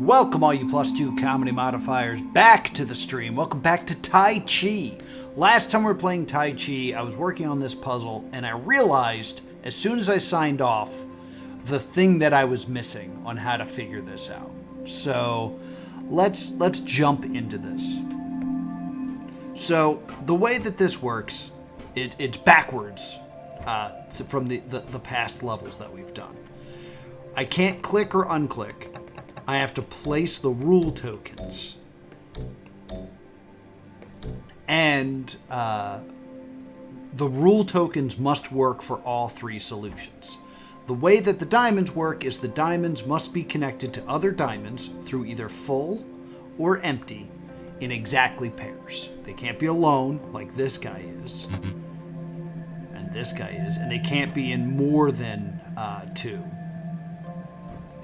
Welcome all you +2 comedy modifiers back to the stream. Welcome back to Taiji. Last time we were playing Taiji, I was working on this puzzle and I realized as soon as I signed off the thing that I was missing on how to figure this out. So let's jump into this. So the way that this works, it's backwards from the past levels that we've done. I can't click or unclick. I have to place the rule tokens. And the rule tokens must work for all three solutions. The way that the diamonds work is the diamonds must be connected to other diamonds through either full or empty in exactly pairs. They can't be alone like this guy is. And this guy is. And they can't be in more than two.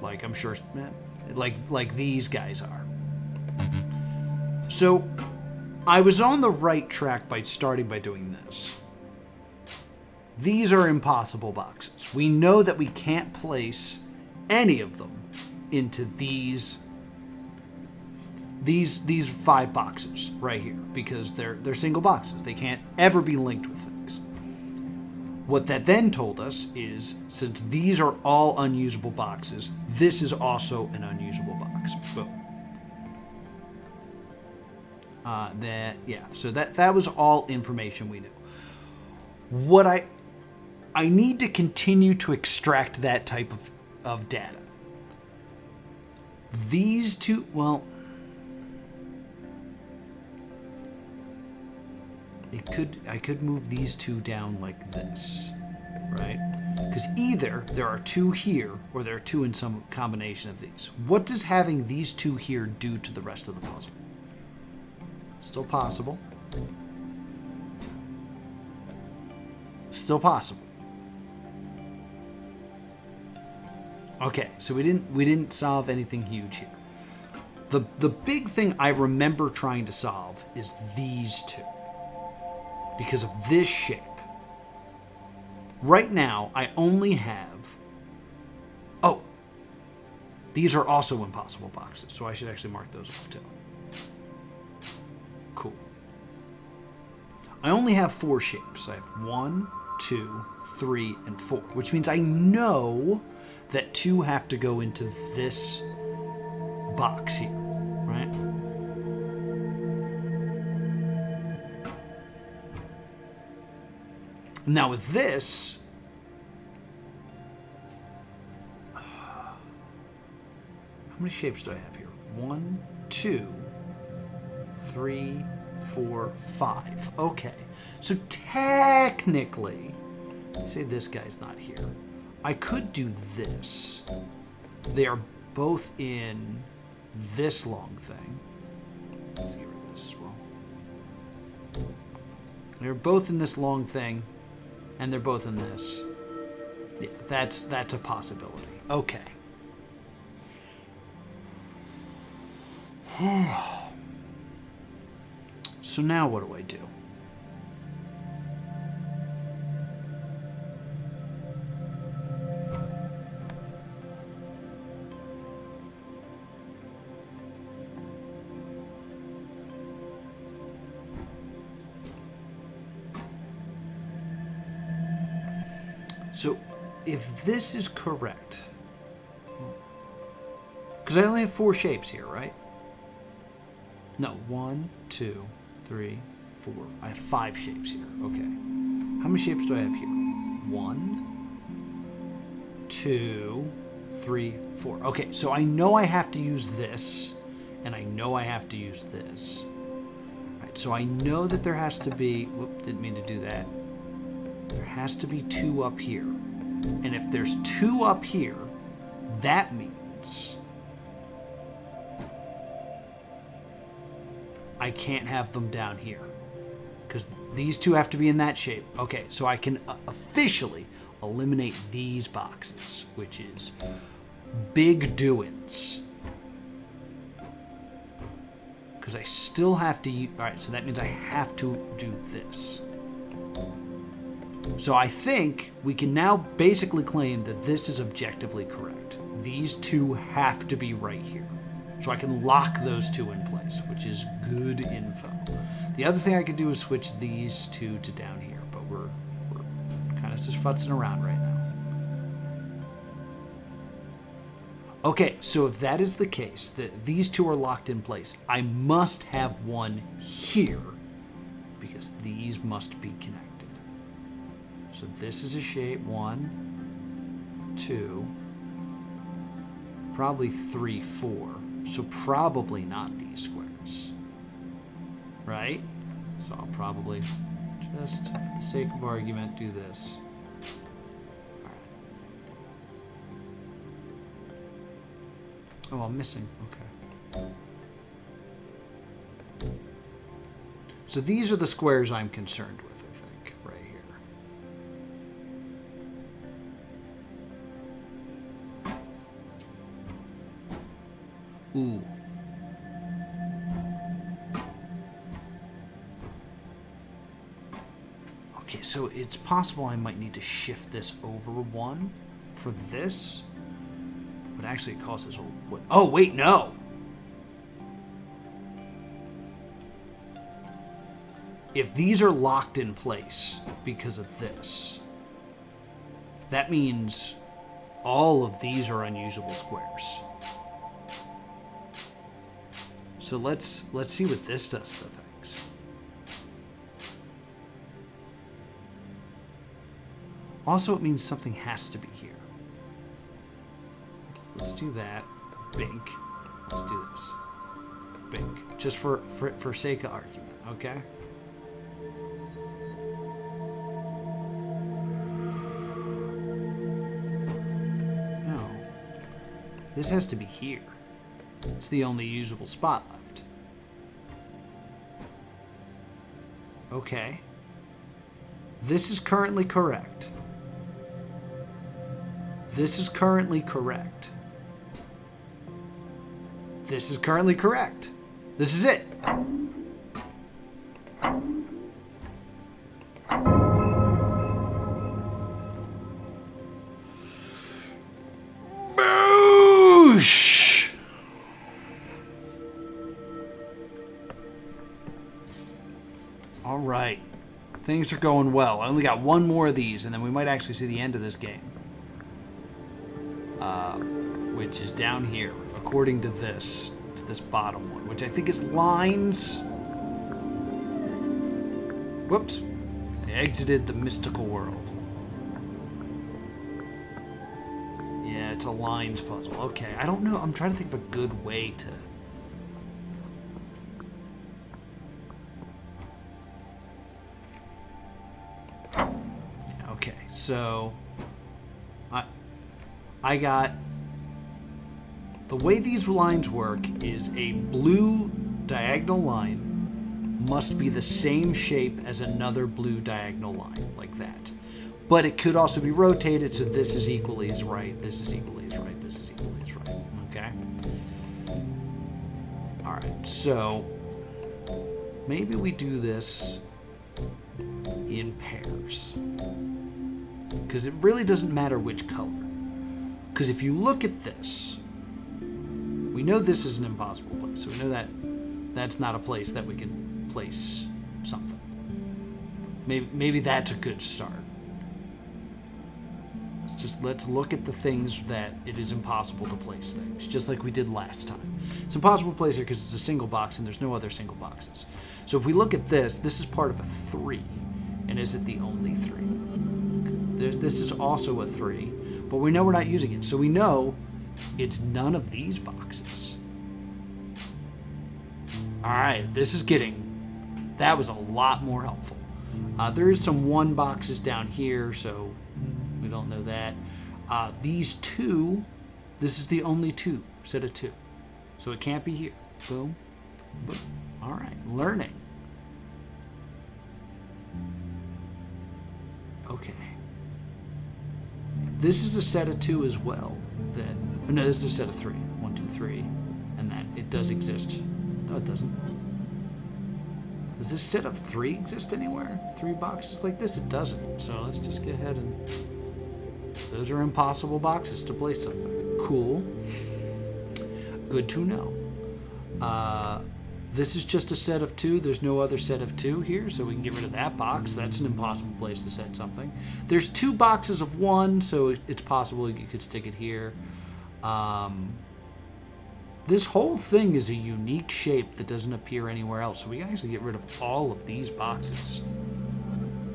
Like I'm sure... Like these guys are. So I was on the right track by starting by doing this. These are impossible boxes. We know that we can't place any of them into these 5 boxes right here because they're single boxes. They can't ever be linked with things. What that then told us is, since these are all unusable boxes, this is also an unusable box. Boom. So that was all information we knew. What I need to continue to extract that type of data. These two, well, I could move these two down like this, right? Because either there are 2 here or there are 2 in some combination of these. What does having these 2 here do to the rest of the puzzle? Still possible. Still possible. Okay, so we didn't solve anything huge here. The big thing I remember trying to solve is these 2. Because of this shape. Right now, I only have... Oh! These are also impossible boxes, so I should actually mark those off too. Cool. I only have 4 shapes. I have 1, 2, 3, and 4, which means I know that 2 have to go into this box here, right? Now with this, how many shapes do I have here? 1, 2, 3, 4, 5. Okay, so technically, say this guy's not here. I could do this. They are both in this long thing. Let's get rid of this as well. They're both in this long thing. And they're both in this. Yeah, that's a possibility. Okay. So now what do I do? So, if this is correct, because I only have 4 shapes here, right? No, 1, 2, 3, 4. I have 5 shapes here. Okay. How many shapes do I have here? 1, 2, 3, 4. Okay, so I know I have to use this, and I know I have to use this. All right, so I know that there has to be... Whoop, didn't mean to do that. There has to be 2 up here. And if there's 2 up here, that means I can't have them down here. Because these 2 have to be in that shape. Okay, so I can officially eliminate these boxes, which is big doings. Because I still have to use... Alright, so that means I have to do this. So I think we can now basically claim that this is objectively correct. These 2 have to be right here. So I can lock those two in place, which is good info. The other thing I could do is switch these two to down here, but we're kind of just futzing around right now. Okay, so if that is the case, that these two are locked in place, I must have one here, because these must be connected. So this is a shape, 1, 2, probably 3, 4. So probably not these squares, right? So I'll probably, just for the sake of argument, do this. All right. Oh, I'm missing. Okay. So these are the squares I'm concerned with, I think, right here. Ooh. Okay, so it's possible I might need to shift this over 1 for this. But actually it causes a... Oh, wait, no! If these are locked in place because of this, that means all of these are unusable squares. So let's see what this does to things. Also, it means something has to be here. Let's do that. Bink. Let's do this. Bink. Just for sake of argument, okay? No. This has to be here. It's the only usable spot left. Okay. This is currently correct. This is currently correct. This is currently correct. This is it. Boosh! All right. Things are going well. I only got one more of these, and then we might actually see the end of this game. Which is down here, according to this bottom one, which I think is lines. Whoops. I exited the mystical world. Yeah, it's a lines puzzle. Okay, I don't know. I'm trying to think of a good way to... Yeah, okay, so... I got... The way these lines work is a blue diagonal line must be the same shape as another blue diagonal line, like that. But it could also be rotated, so this is equally as right, this is equally as right, this is equally as right, okay? Alright, so maybe we do this in pairs. Because it really doesn't matter which color. Because if you look at this, we know this is an impossible place, so we know that that's not a place that we can place something. Maybe that's a good start. Let's look at the things that it is impossible to place things, just like we did last time. It's impossible to place here because it's a single box and there's no other single boxes. So if we look at this, this is part of a 3, and is it the only 3? This is also a 3, but we know we're not using it, so we know it's none of these boxes. Alright, this is getting... That was a lot more helpful. There is some 1 boxes down here, so we don't know that. These 2, this is the only 2, set of 2. So it can't be here. Boom, boom. Alright, learning. Okay. This is a set of 2 as well. No, this is a set of 3. 1, 2, 3. And that it does exist. No, it doesn't. Does this set of 3 exist anywhere? 3 boxes like this? It doesn't. So let's just get ahead and... Those are impossible boxes to place something. Cool. Good to know. This is just a set of 2. There's no other set of 2 here, so we can get rid of that box. That's an impossible place to set something. There's 2 boxes of 1, so it's possible you could stick it here. This whole thing is a unique shape that doesn't appear anywhere else, so we can actually get rid of all of these boxes,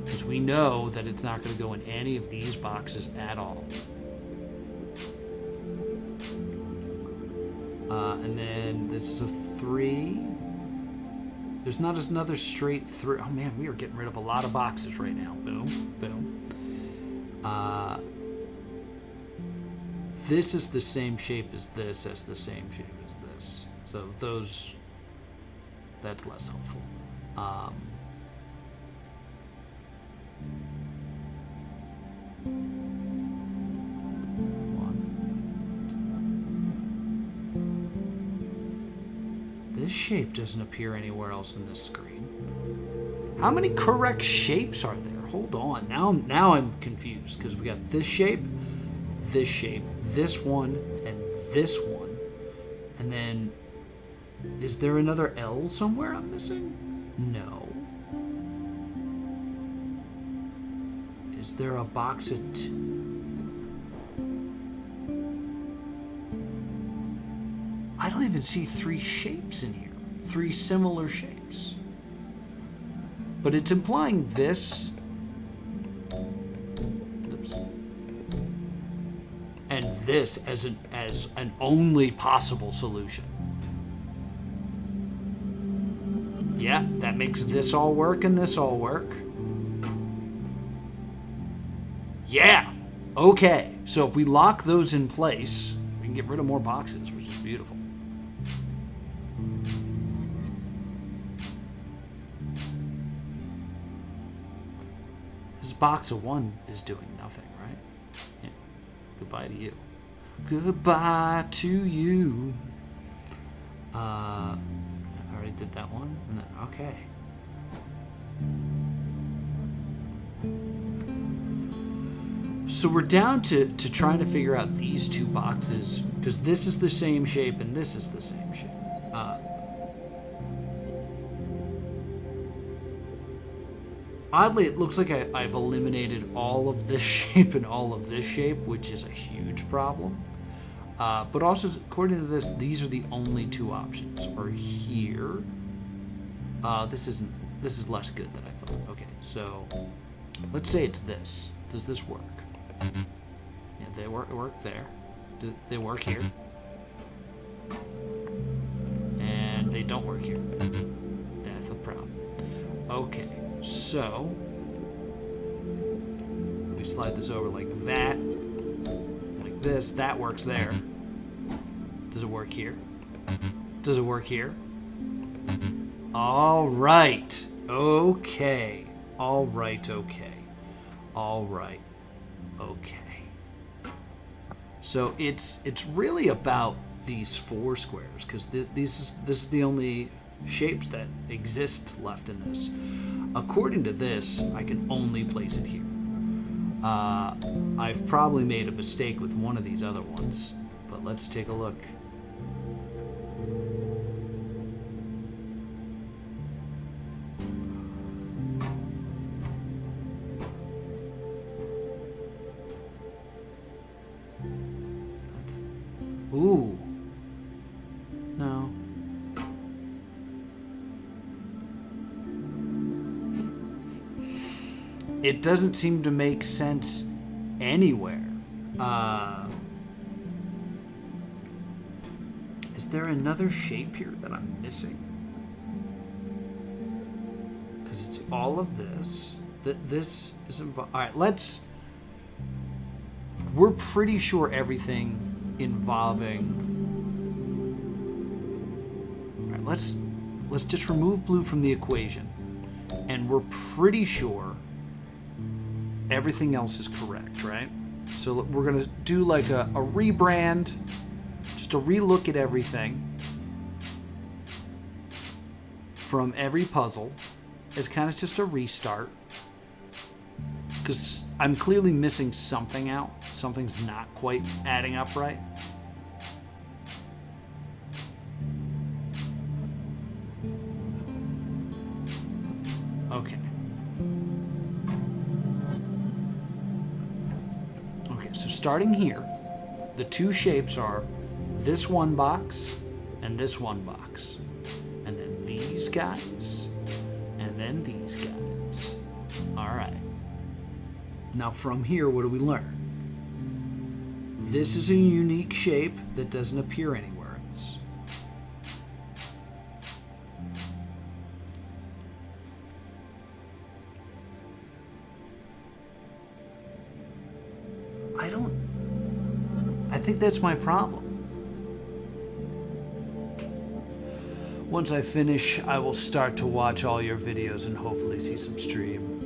because we know that it's not going to go in any of these boxes at all. And then this is a 3. There's not another straight through. Oh man, we are getting rid of a lot of boxes right now. Boom, boom. This is the same shape as this, as the same shape as this. So those, that's less helpful. This shape doesn't appear anywhere else in this screen. How many correct shapes are there? Hold on. Now I'm confused, because we got this shape, this one, and this one. And then, is there another L somewhere I'm missing? No. Is there a box of I don't even see 3 shapes in here. 3 similar shapes. But it's implying this. Oops. And this as an only possible solution. Yeah, that makes this all work and this all work. Yeah. Okay. So if we lock those in place, we can get rid of more boxes, which is beautiful. Box of 1 is doing nothing, right? Yeah. Goodbye to you. Goodbye to you. I already did that one. And then, okay. So we're down to trying to figure out these 2 boxes, because this is the same shape and this is the same shape. Oddly, it looks like I've eliminated all of this shape and all of this shape, which is a huge problem. But also, according to this, these are the only 2 options. Or here. This is less good than I thought. Okay, so let's say it's this. Does this work? Yeah, they work there. Do they work here? And they don't work here. That's a problem. Okay. So, we slide this over like that, like this. That works there. Does it work here? Does it work here? All right. Okay. All right. Okay. All right. Okay. So it's really about these 4 squares, because this is the only shapes that exist left in this. According to this, I can only place it here. I've probably made a mistake with one of these other ones, but let's take a look. Ooh. No. It doesn't seem to make sense anywhere. Is there another shape here that I'm missing? Because it's all of this. This is involved. All right, we're pretty sure everything involving. All right, let's just remove blue from the equation, and we're pretty sure everything else is correct, right? So we're going to do like a rebrand, just a relook at everything from every puzzle. It's kind of just a restart, because I'm clearly missing something out. Something's not quite adding up right. Okay. Okay, so starting here, the two shapes are this one box and this one box. And then these guys, and then these guys. All right. Now from here, what do we learn? This is a unique shape that doesn't appear anywhere else. I think that's my problem. Once I finish, I will start to watch all your videos and hopefully see some stream.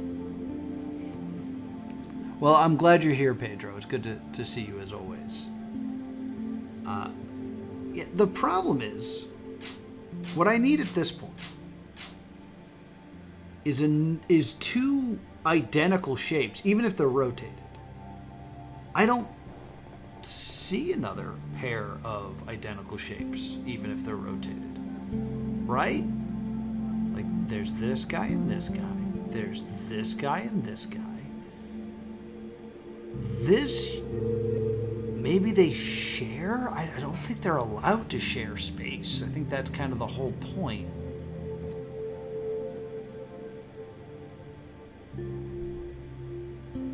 Well, I'm glad you're here, Pedro. It's good to see you as always. Yeah, the problem is, what I need at this point is two identical shapes, even if they're rotated. I don't see another pair of identical shapes, even if they're rotated. Right? Like, there's this guy and this guy. There's this guy and this guy. This, maybe they share? I don't think they're allowed to share space. I think that's kind of the whole point.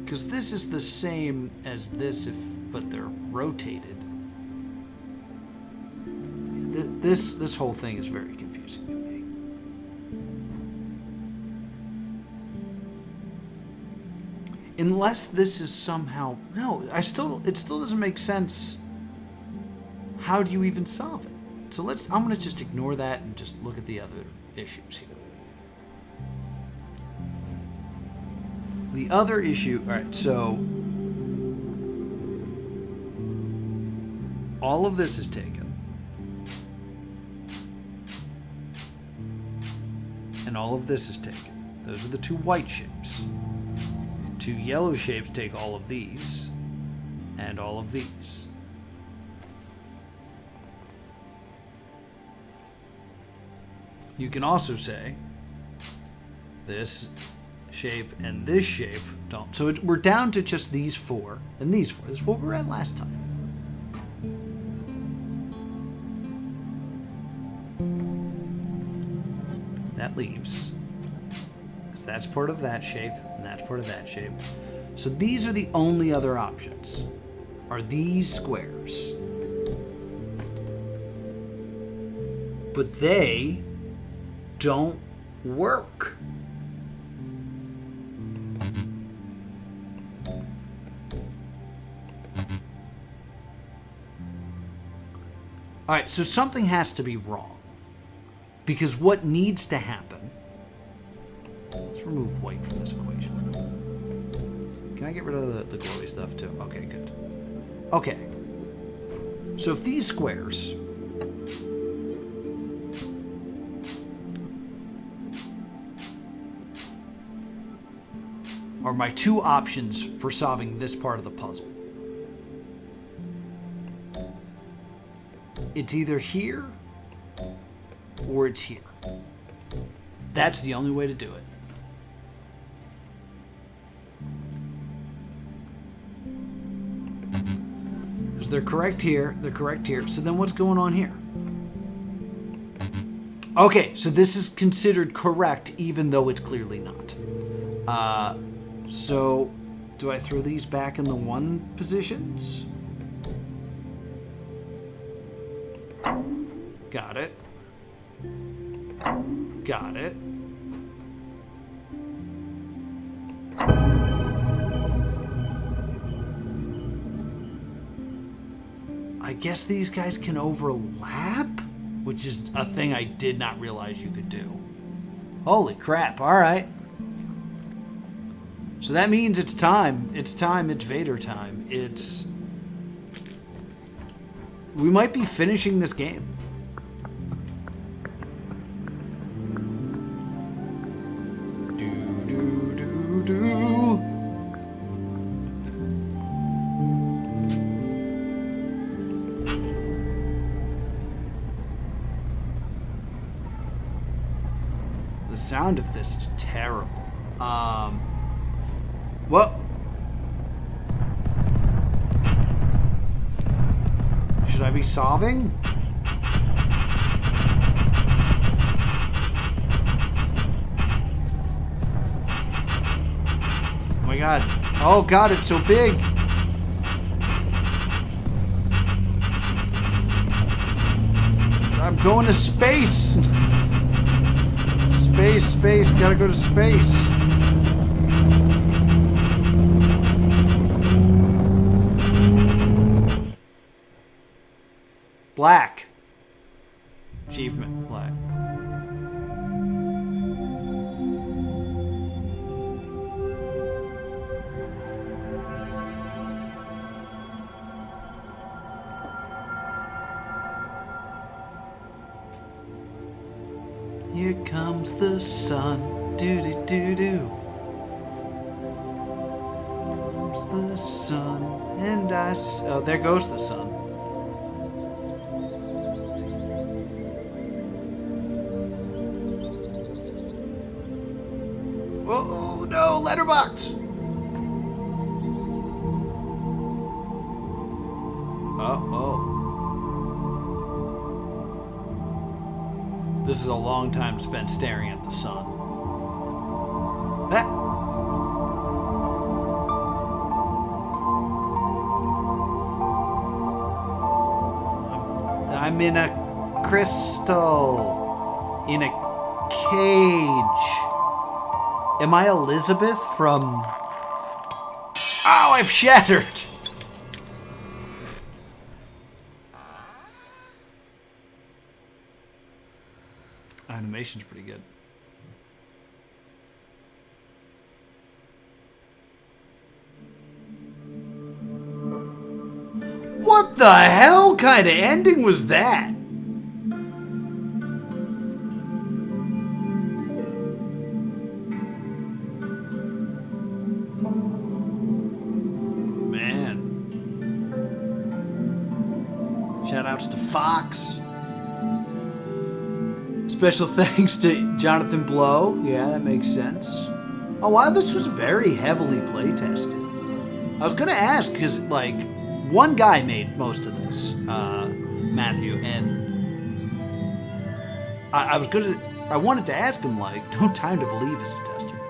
Because this is the same as this, but they're rotated. This whole thing is very confusing to me. Unless this is somehow... No, it still doesn't make sense. How do you even solve it? So I'm going to just ignore that and just look at the other issues here. The other issue... Alright, so... all of this is taken. And all of this is taken. Those are the two white shapes. Two yellow shapes take all of these and all of these. You can also say this shape and this shape don't. So we're down to just these four and these four. This is what we were at last time. That leaves, because that's part of that shape and that's part of that shape. So these are the only other options, are these squares. But they don't work. All right, so something has to be wrong. Because what needs to happen... Let's remove white from this equation. Can I get rid of the glowy stuff too? Okay, good. Okay. So if these squares... are my two options for solving this part of the puzzle. It's either here... or it's here. That's the only way to do it. Because they're correct here, they're correct here. So then what's going on here? Okay, so this is considered correct even though it's clearly not. So do I throw these back in the one positions? Got it. Got it. I guess these guys can overlap, which is a thing I did not realize you could do. Holy crap, all right. So that means it's time. It's time. It's Vader time. It's... we might be finishing this game. The sound of this is terrible. Well, should I be solving? Oh my god. Oh god, it's so big. I'm going to space. Space, gotta go to space. Black. Achievement, black. Here comes the sun, doo-doo-doo-doo. Comes the sun, and oh, there goes the sun. Oh no, letterbox! Oh. This is a long time spent staring at the sun. I'm in a crystal. In a cage. Am I Elizabeth from... Oh, I've shattered! Animation's pretty good. What the hell kind of ending was that? Man. Shoutouts to Fox. Special thanks to Jonathan Blow. Yeah, that makes sense. Oh, wow, this was very heavily playtested. I was going to ask, because, like, one guy made most of this, Matthew, and I wanted to ask him, like, no time to believe as a tester.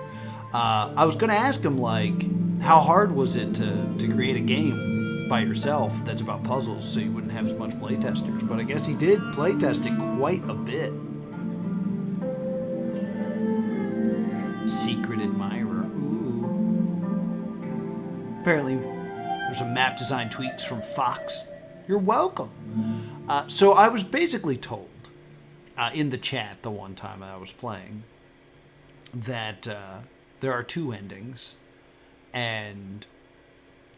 I was going to ask him, like, how hard was it to create a game by yourself that's about puzzles so you wouldn't have as much playtesters, but I guess he did playtest it quite a bit. Secret admirer. Ooh. Apparently, there's some map design tweaks from Fox. You're welcome. So I was basically told in the chat the one time I was playing that there are two endings, and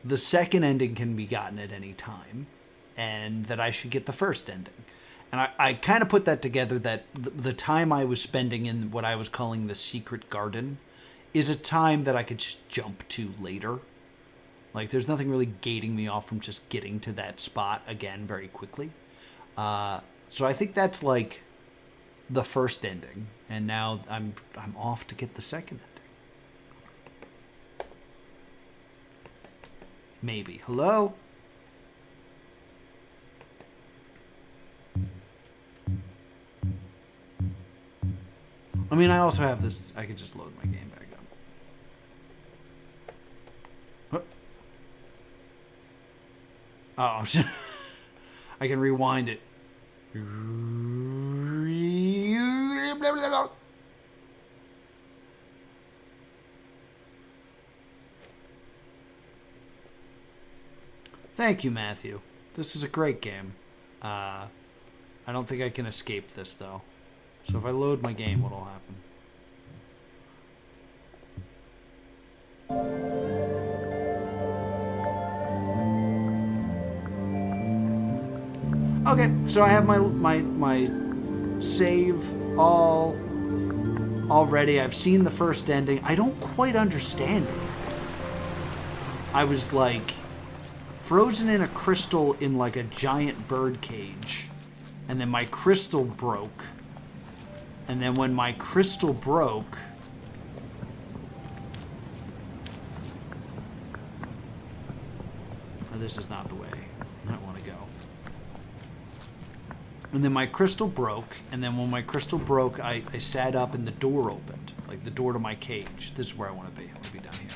the second ending can be gotten at any time, and that I should get the first ending. And I kind of put that together that the time I was spending in what I was calling the secret garden is a time that I could just jump to later. Like, there's nothing really gating me off from just getting to that spot again very quickly. So I think that's like the first ending. And now I'm off to get the second ending. Maybe. Hello? I mean, I also have this... I could just load my game back up. Oh, I can rewind it. Thank you, Matthew. This is a great game. I don't think I can escape this, though. So if I load my game, what'll happen? Okay, so I have my save all ready. I've seen the first ending. I don't quite understand it. I was like frozen in a crystal in like a giant bird cage, and then my crystal broke. And then when my crystal broke... Oh, this is not the way I want to go. And then my crystal broke, and then when my crystal broke, I sat up and the door opened. Like the door to my cage. This is where I want to be. I want to be down here.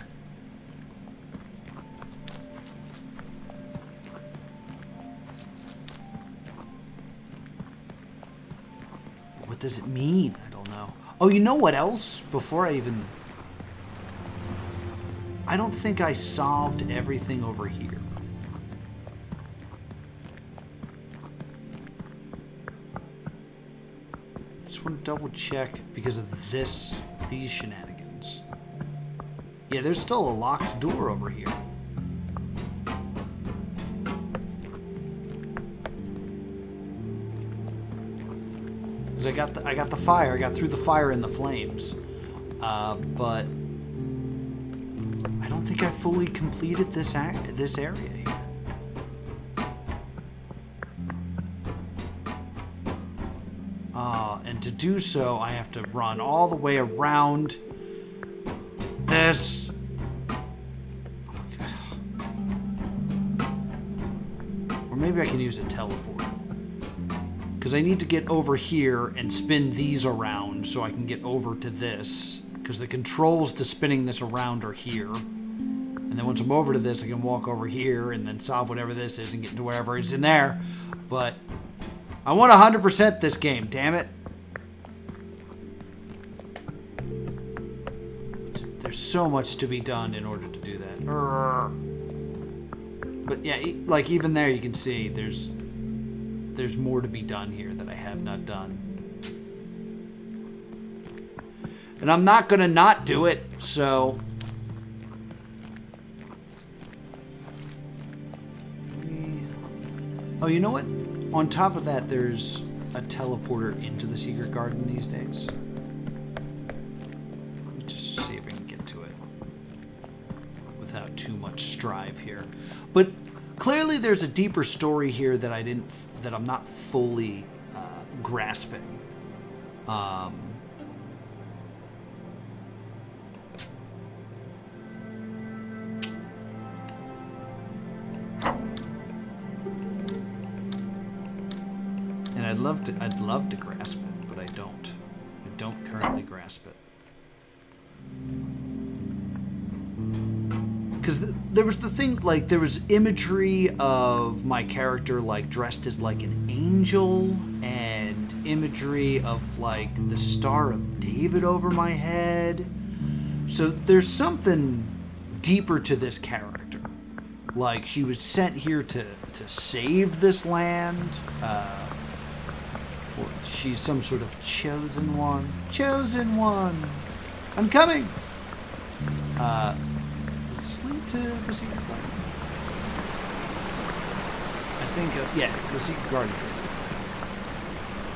What does it mean? I don't know. Oh, you know what else? Before I even... I don't think I solved everything over here. I just want to double check because of these shenanigans. Yeah, there's still a locked door over here. I got the fire. I got through the fire and the flames, but I don't think I fully completed this area here. And to do so, I have to run all the way around this. Or maybe I can use a teleport. Because I need to get over here and spin these around so I can get over to this. Because the controls to spinning this around are here. And then once I'm over to this, I can walk over here and then solve whatever this is and get into wherever is in there. But I want 100% this game, damn it. There's so much to be done in order to do that. But yeah, like even there you can see there's more to be done here that I have not done. And I'm not going to not do it, so... Oh, you know what? On top of that, there's a teleporter into the secret garden these days. Let me just see if I can get to it without too much strive here. But clearly there's a deeper story here that I'm not fully grasping. And I'd love to grasp it, but I don't. I don't currently grasp it. Because there was the thing, like, there was imagery of my character, like, dressed as, like, an angel, and imagery of, like, the Star of David over my head. So there's something deeper to this character. Like, she was sent here to save this land. Or she's some sort of chosen one. Chosen one! I'm coming! Does this lead to the secret garden? I think, yeah, the secret garden.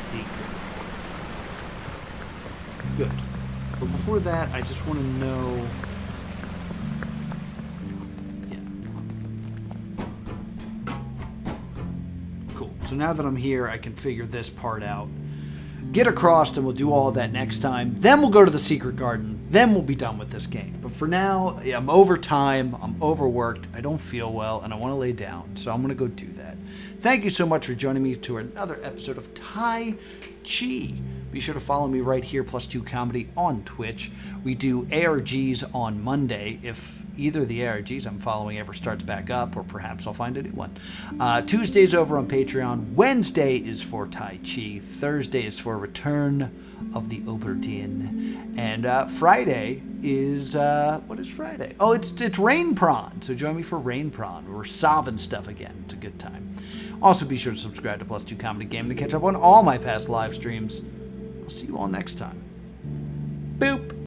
Secrets. Good. But before that, I just want to know... Yeah. Cool. So now that I'm here, I can figure this part out. Get across, and we'll do all of that next time. Then we'll go to the secret garden. Then we'll be done with this game. But for now, I'm over time. I'm overworked. I don't feel well, and I want to lay down. So I'm going to go do that. Thank you so much for joining me to another episode of Taiji. Be sure to follow me right here, +2 Comedy, on Twitch. We do ARGs on Monday. If either of the ARGs I'm following ever starts back up, or perhaps I'll find a new one. Tuesday's over on Patreon. Wednesday is for Taiji. Thursday is for Return of the Oberdin. And Friday is, what is Friday? Oh, it's Rain Prawn. So join me for Rain Prawn. We're solving stuff again. It's a good time. Also be sure to subscribe to +2 Comedy Game to catch up on all my past live streams. I'll see you all next time.